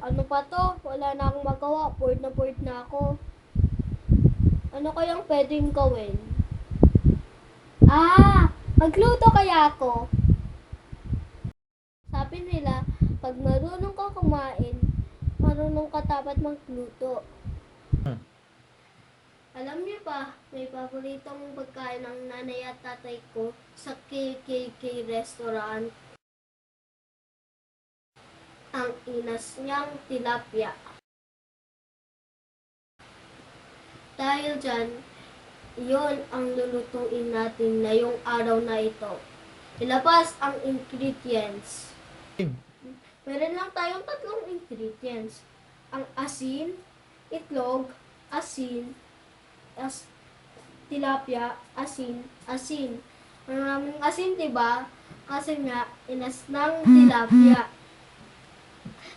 Ano pa to? Wala na akong magawa. Bored na ako. Ano kayang pwedeng gawin? Magluto kaya ako. Sabi nila, pag marunong ka kumain, marunong ka dapat magluto. Alam niyo ba, may paboritong pagkain ng nanay at tatay ko sa KKK restaurant. Ang Inasinang Tilapia. Dahil dyan, iyon ang lulutuin natin ngayong araw na ito. Ilabas ang ingredients. Meron lang tayong 3 ingredients. Ang asin, itlog, asin, tilapia, asin. Maraming asin, diba? Kasi nga, Inasinang Tilapia.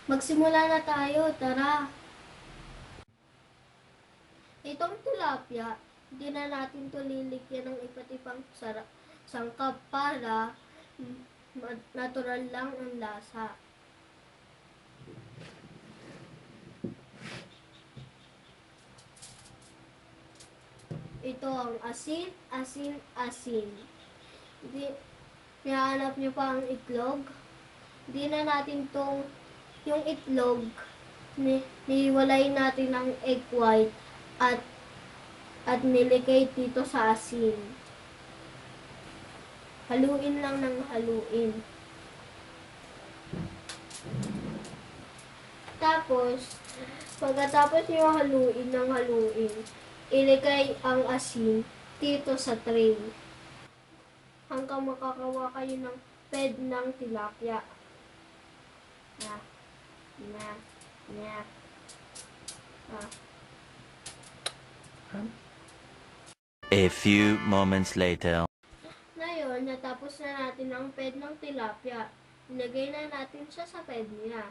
Magsimula na tayo, tara. Itong tilapia, hindi na natin ito liligyan ng iba't ibang sangkap para natural lang ang lasa. Ito ang asin. Hindi, hinahanap nyo pa ang itlog? Hindi na natin yung itlog, niwalay natin ang egg white at niligay dito sa asin. Haluin lang ng haluin. Tapos, pagkatapos nyo haluin ng haluin, iligay ang asin dito sa tray. Hanggang makakawa kayo ng ped ng tilapia. A few moments later. Ngayon, natapos na natin ang ped ng tilapia. Ilagay na natin siya sa ped niya.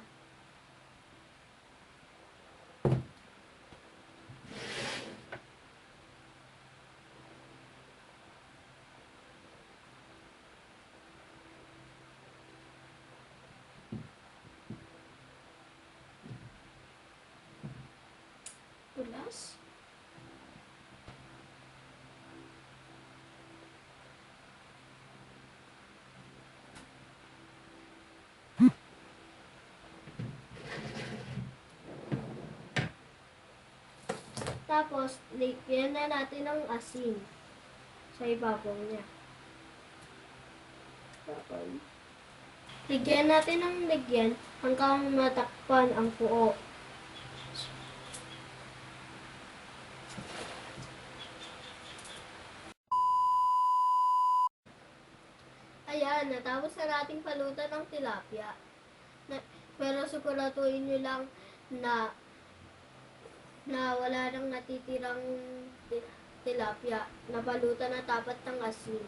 Tulas. Tapos, lagyan na natin ng asin sa ibabaw niya. Lagyan natin ng lagyan hanggang matakpan ang buo. Ayan, natapos na nating palutan ng tilapia. Pero siguraduhin nyo lang na wala nang natitirang tilapia. Nabalutan na dapat ng asin.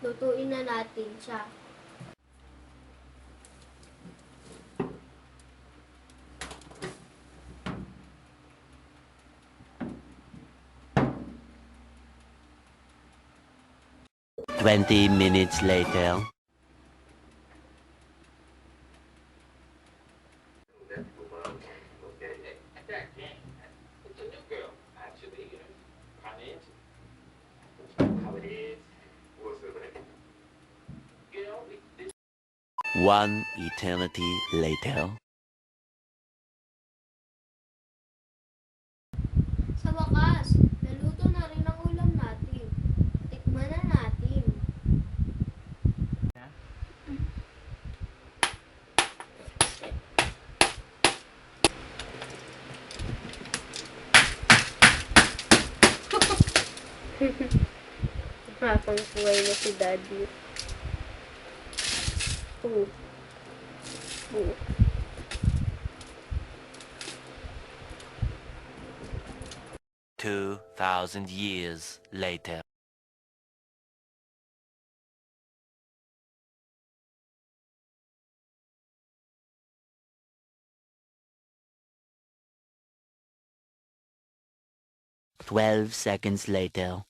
Lutuin na natin siya. Twenty minutes later. One eternity later. Sa wakas, naluto na rin ang ulam natin. Tikman na natin. Habang buhay na si Daddy. 2,000 years later. "12 seconds later."